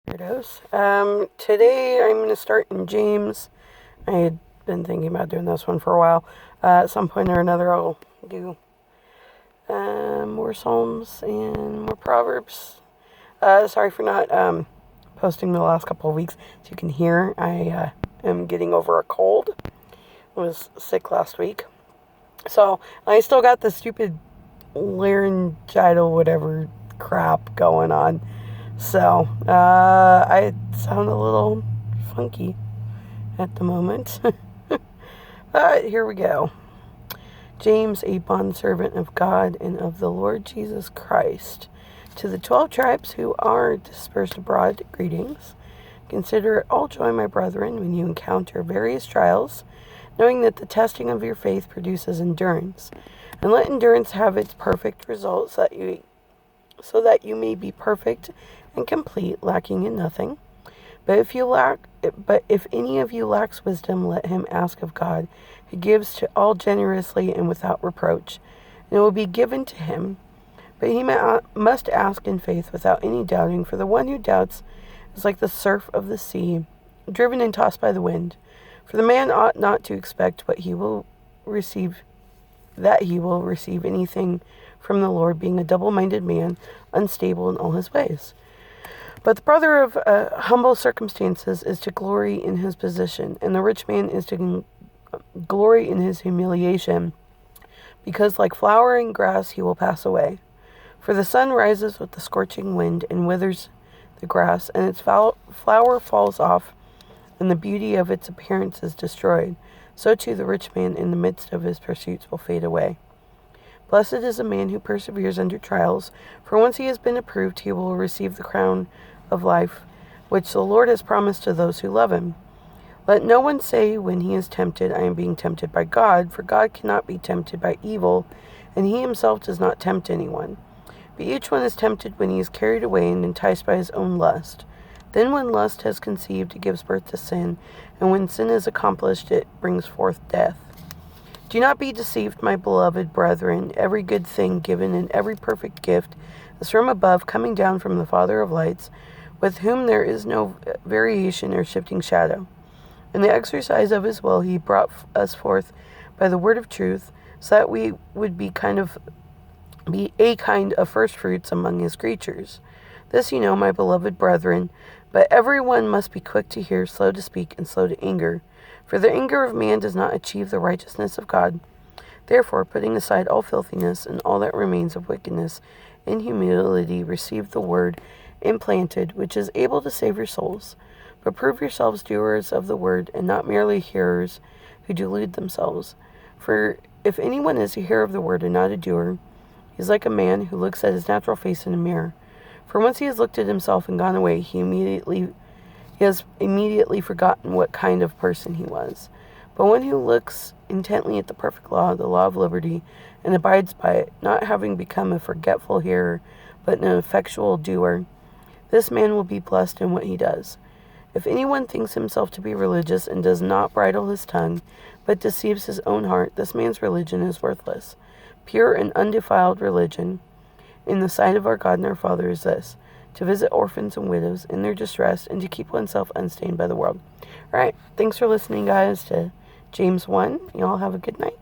Today I'm going to start in James. I had been thinking about doing this one for a while. At some point or another I'll do more Psalms and more Proverbs. Sorry for not posting the last couple of weeks. As you can hear, I am getting over a cold. I was sick last week. So I still got the stupid laryngitis whatever crap going on. So, I sound a little funky at the moment. But here we go. James, a bondservant of God and of the Lord Jesus Christ, to the 12 tribes who are dispersed abroad, greetings. Consider it all joy, my brethren, when you encounter various trials, knowing that the testing of your faith produces endurance. And let endurance have its perfect result, so that you may be perfect and complete, lacking in nothing. But if any of you lacks wisdom, let him ask of God, who gives to all generously and without reproach, and it will be given to him. But he must ask in faith without any doubting, for the one who doubts is like the surf of the sea, driven and tossed by the wind. For the man ought not to expect that he will receive anything from the Lord, being a double-minded man, unstable in all his ways. But the brother of humble circumstances is to glory in his position, and the rich man is to glory in his humiliation, because like flowering grass he will pass away. For the sun rises with the scorching wind and withers the grass, and its flower falls off, and the beauty of its appearance is destroyed. So too the rich man in the midst of his pursuits will fade away. Blessed is a man who perseveres under trials, for once he has been approved, he will receive the crown of life, which the Lord has promised to those who love him. Let no one say when he is tempted, I am being tempted by God, for God cannot be tempted by evil, and he himself does not tempt anyone. But each one is tempted when he is carried away and enticed by his own lust. Then when lust has conceived, it gives birth to sin, and when sin is accomplished, it brings forth death. Do not be deceived, my beloved brethren. Every good thing given and every perfect gift is from above, coming down from the Father of lights, with whom there is no variation or shifting shadow. In the exercise of his will, he brought us forth by the word of truth, so that we would be a kind of first fruits among his creatures. This you know, my beloved brethren. But everyone must be quick to hear, slow to speak, and slow to anger. For the anger of man does not achieve the righteousness of God. Therefore, putting aside all filthiness and all that remains of wickedness, in humility receive the word implanted, which is able to save your souls. But prove yourselves doers of the word, and not merely hearers who delude themselves. For if anyone is a hearer of the word and not a doer, he is like a man who looks at his natural face in a mirror. For once he has looked at himself and gone away, he has immediately forgotten what kind of person he was. But one who looks intently at the perfect law, the law of liberty, and abides by it, not having become a forgetful hearer, but an effectual doer, this man will be blessed in what he does. If anyone thinks himself to be religious and does not bridle his tongue, but deceives his own heart, this man's religion is worthless. Pure and undefiled religion in the sight of our God and our Father is this: to visit orphans and widows in their distress, and to keep oneself unstained by the world. All right, thanks for listening, guys, to James 1. Y'all have a good night.